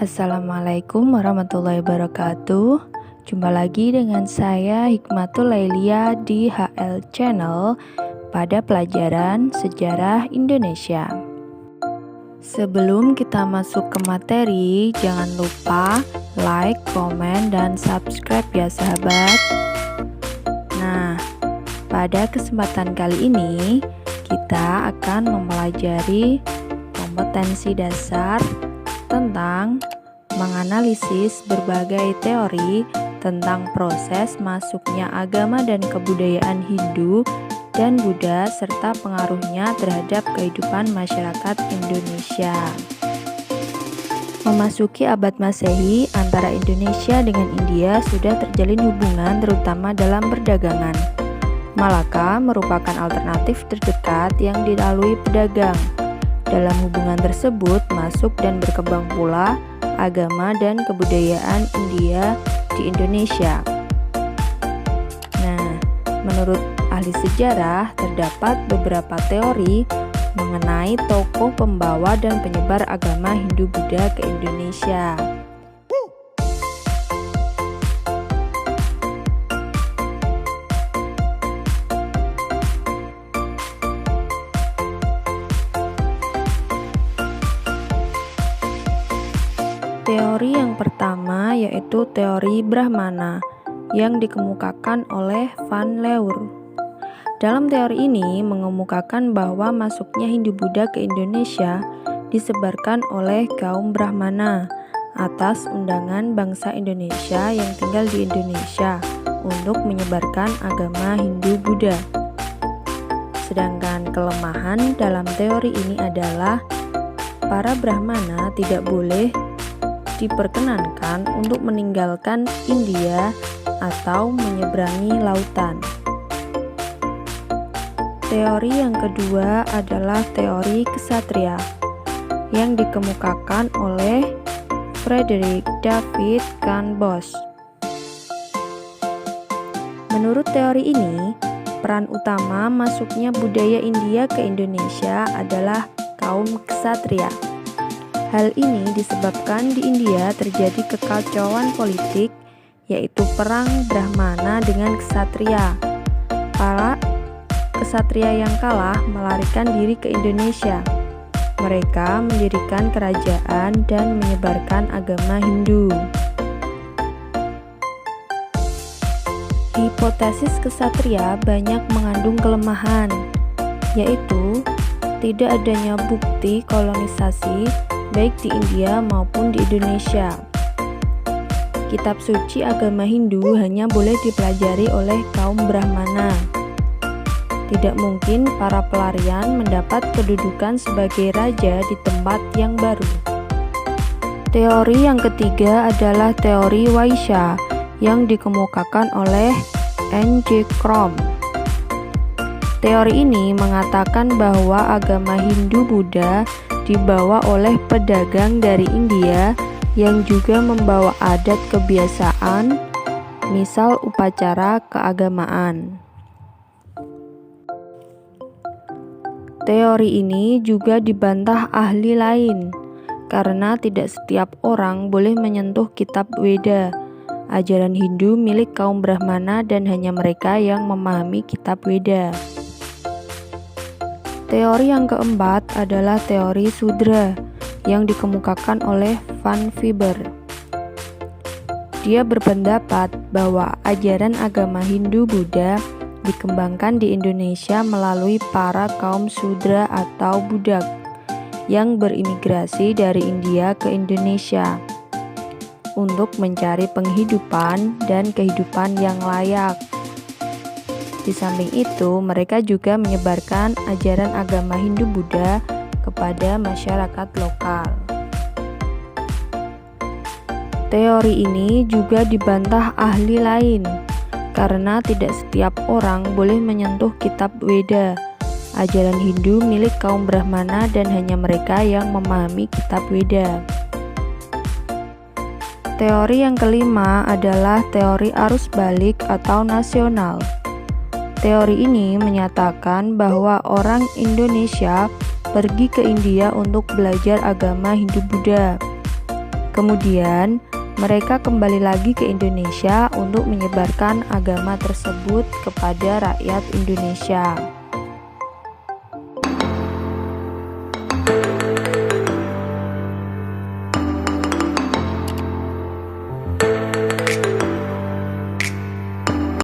Assalamualaikum warahmatullahi wabarakatuh. Jumpa lagi dengan saya Hikmatul Lailia di HL Channel pada pelajaran Sejarah Indonesia. Sebelum kita masuk ke materi, jangan lupa like, komen, dan subscribe ya sahabat. Nah, pada kesempatan kali ini kita akan mempelajari kompetensi dasar tentang menganalisis berbagai teori tentang proses masuknya agama dan kebudayaan Hindu dan Buddha serta pengaruhnya terhadap kehidupan masyarakat Indonesia. Memasuki abad Masehi, antara Indonesia dengan India sudah terjalin hubungan terutama dalam perdagangan. Malaka merupakan alternatif terdekat yang dilalui pedagang. Dalam hubungan tersebut masuk dan berkembang pula agama dan kebudayaan India di Indonesia. Nah, menurut ahli sejarah terdapat beberapa teori mengenai tokoh pembawa dan penyebar agama Hindu-Buddha ke Indonesia. Teori yang pertama yaitu teori Brahmana yang dikemukakan oleh Van Leur. Dalam teori ini mengemukakan bahwa masuknya Hindu-Buddha ke Indonesia disebarkan oleh kaum Brahmana atas undangan bangsa Indonesia yang tinggal di Indonesia untuk menyebarkan agama Hindu-Buddha. Sedangkan kelemahan dalam teori ini adalah para Brahmana tidak boleh diperkenankan untuk meninggalkan India atau menyeberangi lautan. Teori yang kedua adalah teori ksatria yang dikemukakan oleh Frederick David Cambos. Menurut teori ini, peran utama masuknya budaya India ke Indonesia adalah kaum ksatria. Hal ini disebabkan di India terjadi kekacauan politik, yaitu perang Brahmana dengan ksatria. Para ksatria yang kalah melarikan diri ke Indonesia. Mereka mendirikan kerajaan dan menyebarkan agama Hindu. Hipotesis ksatria banyak mengandung kelemahan, yaitu tidak adanya bukti kolonisasi baik di India maupun di Indonesia. Kitab suci agama Hindu hanya boleh dipelajari oleh kaum Brahmana. Tidak mungkin para pelarian mendapat kedudukan sebagai raja di tempat yang baru. Teori yang ketiga adalah teori Vaishya yang dikemukakan oleh N.J. Crom. Teori ini mengatakan bahwa agama Hindu-Buddha dibawa oleh pedagang dari India yang juga membawa adat kebiasaan, misal upacara keagamaan. Teori ini juga dibantah ahli lain, karena tidak setiap orang boleh menyentuh kitab Weda, ajaran Hindu milik kaum Brahmana dan hanya mereka yang memahami kitab Weda. Teori yang keempat adalah teori Sudra yang dikemukakan oleh Van Vibber. Dia berpendapat bahwa ajaran agama Hindu-Buddha dikembangkan di Indonesia melalui para kaum Sudra atau budak yang berimigrasi dari India ke Indonesia untuk mencari penghidupan dan kehidupan yang layak. Di samping itu, mereka juga menyebarkan ajaran agama Hindu-Buddha kepada masyarakat lokal. Teori ini juga dibantah ahli lain, karena tidak setiap orang boleh menyentuh kitab Weda, ajaran Hindu milik kaum Brahmana dan hanya mereka yang memahami kitab Weda. Teori yang kelima adalah teori arus balik atau nasional. Teori ini menyatakan bahwa orang Indonesia pergi ke India untuk belajar agama Hindu-Buddha. Kemudian, mereka kembali lagi ke Indonesia untuk menyebarkan agama tersebut kepada rakyat Indonesia.